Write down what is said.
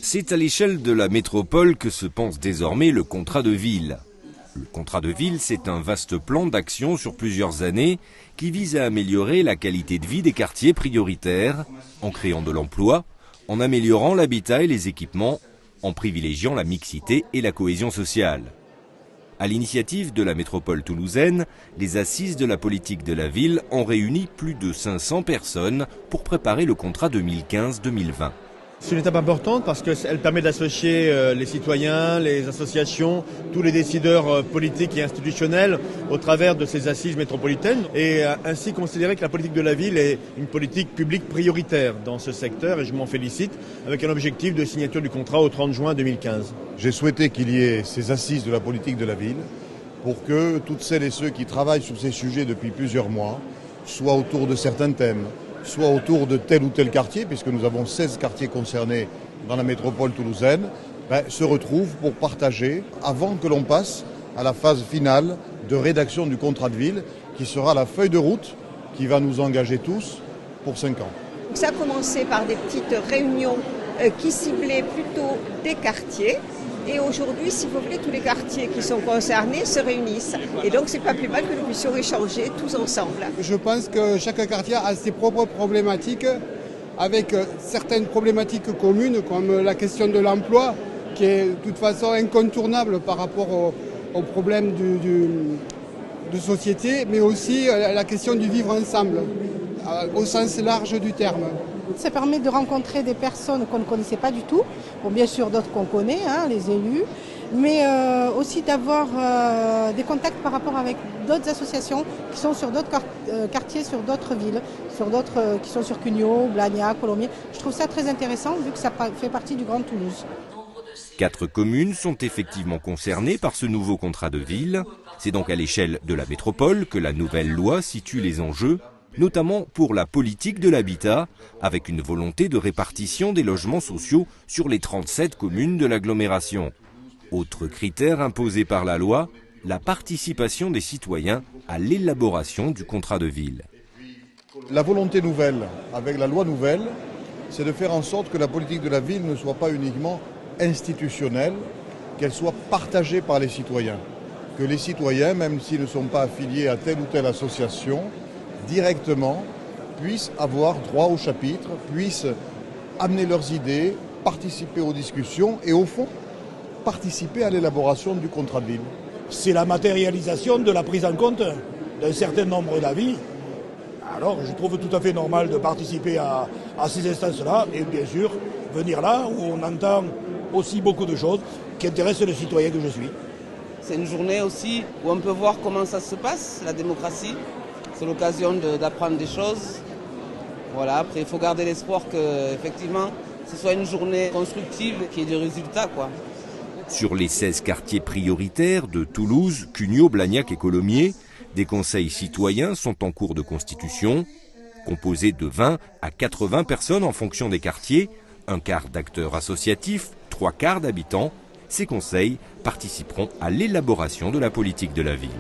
C'est à l'échelle de la métropole que se pense désormais le contrat de ville. Le contrat de ville, c'est un vaste plan d'action sur plusieurs années qui vise à améliorer la qualité de vie des quartiers prioritaires, en créant de l'emploi, en améliorant l'habitat et les équipements, en privilégiant la mixité et la cohésion sociale. À l'initiative de la métropole toulousaine, les assises de la politique de la ville ont réuni plus de 500 personnes pour préparer le contrat 2015-2020. C'est une étape importante parce qu'elle permet d'associer les citoyens, les associations, tous les décideurs politiques et institutionnels au travers de ces assises métropolitaines et ainsi considérer que la politique de la ville est une politique publique prioritaire dans ce secteur et je m'en félicite avec un objectif de signature du contrat au 30 juin 2015. J'ai souhaité qu'il y ait ces assises de la politique de la ville pour que toutes celles et ceux qui travaillent sur ces sujets depuis plusieurs mois soient autour de certains thèmes, soit autour de tel ou tel quartier, puisque nous avons 16 quartiers concernés dans la métropole toulousaine, se retrouvent pour partager avant que l'on passe à la phase finale de rédaction du contrat de ville, qui sera la feuille de route qui va nous engager tous pour 5 ans. Ça a commencé par des petites réunions qui ciblaient plutôt des quartiers. Et aujourd'hui, si vous voulez, tous les quartiers qui sont concernés se réunissent. Et donc, c'est pas plus mal que nous puissions échanger tous ensemble. Je pense que chaque quartier a ses propres problématiques, avec certaines problématiques communes, comme la question de l'emploi, qui est de toute façon incontournable par rapport aux problèmes de société, mais aussi la question du vivre ensemble, au sens large du terme. Ça permet de rencontrer des personnes qu'on ne connaissait pas du tout, bon, bien sûr d'autres qu'on connaît, les élus, mais aussi d'avoir des contacts par rapport avec d'autres associations qui sont sur d'autres quartiers, sur d'autres villes, qui sont sur Cugnot, Blagnac, Colomiers. Je trouve ça très intéressant vu que ça fait partie du Grand Toulouse. 4 communes sont effectivement concernées par ce nouveau contrat de ville. C'est donc à l'échelle de la métropole que la nouvelle loi situe les enjeux, notamment pour la politique de l'habitat, avec une volonté de répartition des logements sociaux sur les 37 communes de l'agglomération. Autre critère imposé par la loi, la participation des citoyens à l'élaboration du contrat de ville. La volonté nouvelle, avec la loi nouvelle, c'est de faire en sorte que la politique de la ville ne soit pas uniquement institutionnelle, qu'elle soit partagée par les citoyens. Que les citoyens, même s'ils ne sont pas affiliés à telle ou telle association, directement, puissent avoir droit au chapitre, puissent amener leurs idées, participer aux discussions et au fond, participer à l'élaboration du contrat de ville. C'est la matérialisation de la prise en compte d'un certain nombre d'avis. Alors je trouve tout à fait normal de participer à ces instances-là et bien sûr venir là où on entend aussi beaucoup de choses qui intéressent le citoyen que je suis. C'est une journée aussi où on peut voir comment ça se passe, la démocratie. C'est l'occasion d'apprendre des choses. Voilà, après, il faut garder l'espoir qu'effectivement, ce soit une journée constructive qui ait des résultats, quoi. Sur les 16 quartiers prioritaires de Toulouse, Cugnot, Blagnac et Colomiers, des conseils citoyens sont en cours de constitution, composés de 20 à 80 personnes en fonction des quartiers, un quart d'acteurs associatifs, 3 quarts d'habitants. Ces conseils participeront à l'élaboration de la politique de la ville.